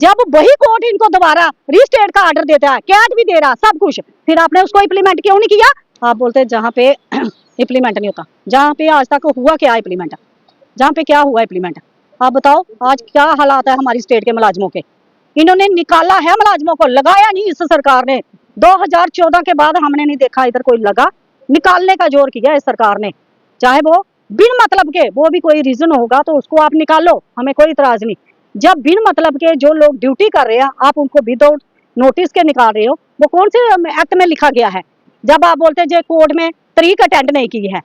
जब वही कोर्ट इनको दोबारा रीस्टेट का ऑर्डर देता है, कैद भी दे रहा, सब कुछ, फिर आपने उसको इम्प्लीमेंट क्यों नहीं किया? आप बोलते हैं जहाँ पे इम्प्लीमेंट नहीं होता, जहाँ पे आज तक हुआ क्या इम्प्लीमेंट, जहाँ पे क्या हुआ इम्प्लीमेंट? आप बताओ आज क्या हालात है हमारी स्टेट के मुलाजमों के। इन्होंने निकाला है मुलाजमों को, लगाया नहीं इस सरकार ने। 2014 के बाद हमने नहीं देखा इधर कोई लगा, निकालने का जोर किया इस सरकार ने। चाहे वो बिन मतलब के, वो भी कोई रीजन होगा तो उसको आप निकालो, हमें कोई इतराज नहीं। जब बिन मतलब के जो लोग ड्यूटी कर रहे हैं आप उनको विदाउट नोटिस के निकाल रहे हो, वो कौन से एक्ट में लिखा गया है? जब आप बोलते हैं कोर्ट में तरीक अटेंड नहीं की है,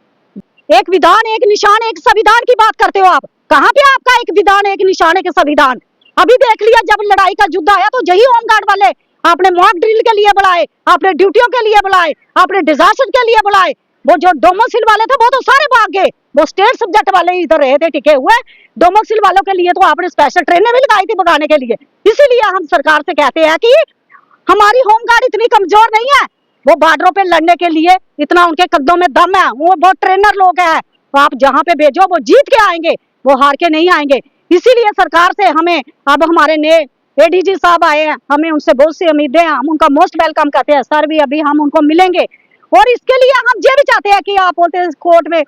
एक विधान एक निशान एक संविधान की बात करते हो आप। कहाँ पे आपका एक विधान एक निशान एक संविधान? अभी देख लिया जब लड़ाई का युद्ध आया तो यही होमगार्ड वाले आपने मॉक ड्रिल के लिए बुलाए, आपने ड्यूटियों के लिए बुलाए, आपने डिजास्टर के लिए बुलाए। वो जो डोमोसिल वाले थे वो तो सारे भाग गए, वो स्टेट सब्जेक्ट वाले ही इधर रहे थे टिके हुए। डोमोसिल वालों के लिए तो आपने स्पेशल ट्रेनें भी लगाई थी भगाने के लिए। इसीलिए हम सरकार से कहते हैं कि हमारी होमगार्ड इतनी कमजोर नहीं है, वो बॉर्डरों पे लड़ने के लिए इतना उनके कदमों में दम है, वो बहुत ट्रेनर लोग हैं। तो आप जहाँ पे भेजो वो जीत के आएंगे, वो हार के नहीं आएंगे। इसीलिए सरकार से हमें अब हमारे नए एडीजी साहब आए हैं, हमें उनसे बहुत सी उम्मीदें हैं, हम उनका मोस्ट वेलकम कहते हैं। सर भी अभी हम उनको मिलेंगे और इसके लिए हम ये भी चाहते हैं कि आप बोलते कोर्ट में,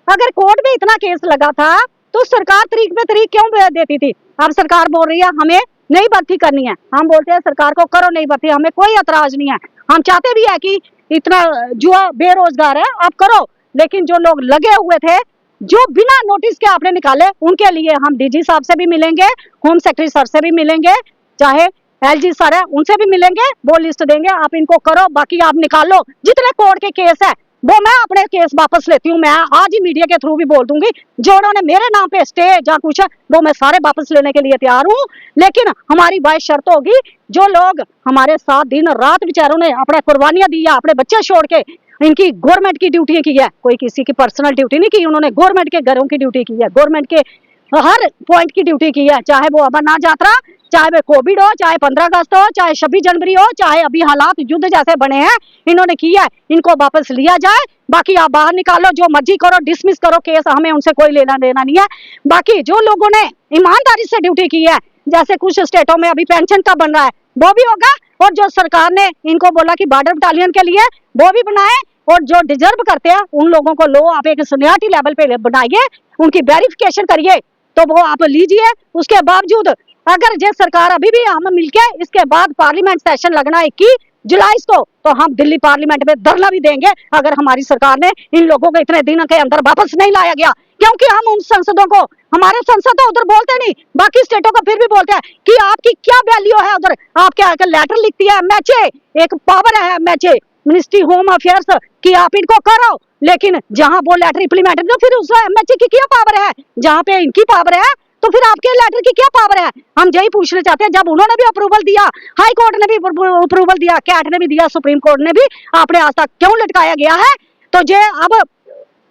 अगर कोर्ट में इतना केस लगा था तो सरकार तरीक पे तरीक क्यों देती थी? अब सरकार बोल रही है हमें नई भर्ती करनी है, हम बोलते हैं सरकार को करो नई भर्ती, हमें कोई एतराज नहीं है। हम चाहते भी है कि इतना जो बेरोजगार है आप करो, लेकिन जो लोग लगे हुए थे जो बिना नोटिस के आपने निकाले, उनके लिए हम डीजी साहब से भी मिलेंगे, होम सेक्रेटरी सर से भी मिलेंगे, चाहे एलजी सर है उनसे भी मिलेंगे, वो लिस्ट देंगे, आप इनको करो, बाकी आप निकालो जितने कोर्ट के केस है वो मैं अपने केस वापस लेती हूँ। मैं आज ही मीडिया के थ्रू भी बोल दूंगी, जो उन्होंने मेरे नाम पे स्टे या कुछ है वो मैं सारे वापस लेने के लिए तैयार हूँ। लेकिन हमारी बात शर्त होगी, जो लोग हमारे साथ दिन रात बेचारों ने अपना कुर्बानियां दी है, अपने बच्चे छोड़ के, इनकी गवर्नमेंट की ड्यूटी की है, कोई किसी की पर्सनल ड्यूटी नहीं की, उन्होंने गवर्नमेंट के घरों की ड्यूटी की है, गवर्नमेंट के हर पॉइंट की ड्यूटी की है, चाहे वो अमरनाथ यात्रा, चाहे वो कोविड हो, चाहे 15 अगस्त हो, चाहे 26 जनवरी हो, चाहे अभी हालात युद्ध जैसे बने हैं, इन्होंने किया है, इनको वापस लिया जाए। बाकी आप बाहर निकालो, जो मर्जी करो, डिसमिस करो केस, हमें उनसे कोई लेना देना नहीं है। बाकी जो लोगों ने ईमानदारी से ड्यूटी की है, जैसे कुछ स्टेटों में अभी पेंशन का बन रहा है वो भी होगा, और जो सरकार ने इनको बोला कि बॉर्डर बटालियन के लिए वो भी बनाए, और जो डिजर्व करते हैं उन लोगों को लो, आप एक सीनियरिटी लेवल पे बनाइए, उनकी वेरिफिकेशन करिए तो वो आप लीजिए। उसके बावजूद अगर ये सरकार अभी भी हम मिलके इसके बाद पार्लियामेंट सेशन लगना 21 जुलाई को, तो हम दिल्ली पार्लियामेंट में धरना भी देंगे अगर हमारी सरकार ने इन लोगों को इतने दिन के अंदर वापस नहीं लाया गया। क्योंकि हम उन सांसदों को, हमारे सांसद तो उधर बोलते नहीं, बाकी स्टेटों को फिर भी बोलते हैं कि आपकी क्या वैल्यू है उधर, आप क्या लेटर लिखती है एमएचए, एक पावर है एमएचए मिनिस्ट्री होम अफेयर्स की, आप इनको करो, लेकिन जहां वो लेटर इंप्लीमेंट तो फिर उस एमएचए की क्या पावर है? जहां पे इनकी पावर है तो फिर आपके लेटर की क्या पावर है? हम यही पूछना चाहते हैं। जब उन्होंने भी अप्रूवल दिया, हाई कोर्ट ने भी अप्रूवल दिया, कैट ने भी दिया, सुप्रीम कोर्ट ने भी, आपने आज तक क्यों लटकाया गया है? तो ये अब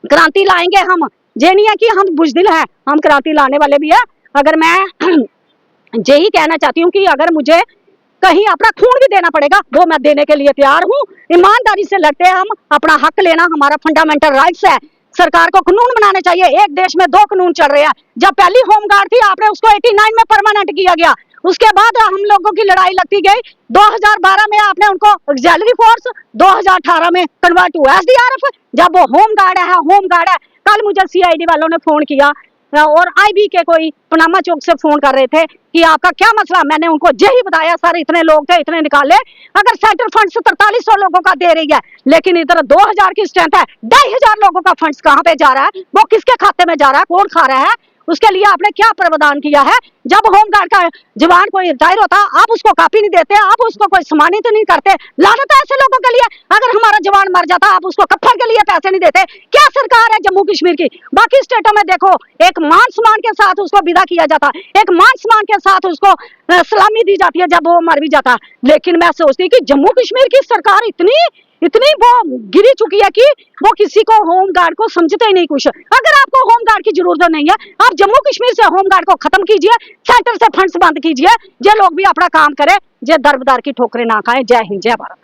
क्रांति लाएंगे हम, ये नहीं है कि हम बुजदिल हैं, हम क्रांति लाने वाले भी है। अगर मैं यही कहना चाहती हूँ कि अगर मुझे कहीं अपना खून भी देना पड़ेगा वो मैं देने के लिए तैयार हूँ। ईमानदारी से लड़ते हैं हम, अपना हक लेना हमारा फंडामेंटल राइट्स है। सरकार को कानून बनाने चाहिए, एक देश में 2 कानून चल रहे हैं। जब पहली होमगार्ड थी आपने उसको 89 में परमानेंट किया गया, उसके बाद हम लोगों की लड़ाई लगती गई, 2012 में आपने उनको ऑक्सिलरी फोर्स, 2018 में कन्वर्ट हुआ एसडीआरएफ। जब वो होमगार्ड है, होमगार्ड है। कल मुझे सीआईडी वालों ने फोन किया और आईबी के कोई पनामा चौक से फोन कर रहे थे कि आपका क्या मसला, मैंने उनको यही बताया सर इतने लोग थे, इतने निकाले। अगर सेंट्रल फंड 4300 लोगों का दे रही है, लेकिन इधर 2000 की स्ट्रेंथ है, 2500 लोगों का फंड्स कहाँ पे जा रहा है, वो किसके खाते में जा रहा है, कौन खा रहा है, उसके लिए आपने क्या प्रावधान किया है? जब होमगार्ड का जवान कोई रिटायर होता आप उसको कापी नहीं देते, आप उसको कोई सम्मानित नहीं करते। लानत है ऐसे लोगों के लिए। अगर हमारा जवान मर जाता आप उसको कफन के लिए पैसे नहीं देते। क्या सरकार है जम्मू कश्मीर की? बाकी स्टेटों में देखो एक मान सम्मान के साथ उसको विदा किया जाता, एक मान सम्मान के साथ उसको सलामी दी जाती है जब वो मर भी जाता। लेकिन मैं सोचती कि जम्मू कश्मीर की सरकार इतनी वो गिरी चुकी है कि वो किसी को होमगार्ड को समझते ही नहीं कुछ। अगर आपको होमगार्ड की जरूरत नहीं है, आप जम्मू कश्मीर से होमगार्ड को खत्म कीजिए, सेंटर से फंड्स बंद कीजिए, ये लोग भी अपना काम करें, ये दरबदार की ठोकरें ना खाएं। जय हिंद, जय भारत।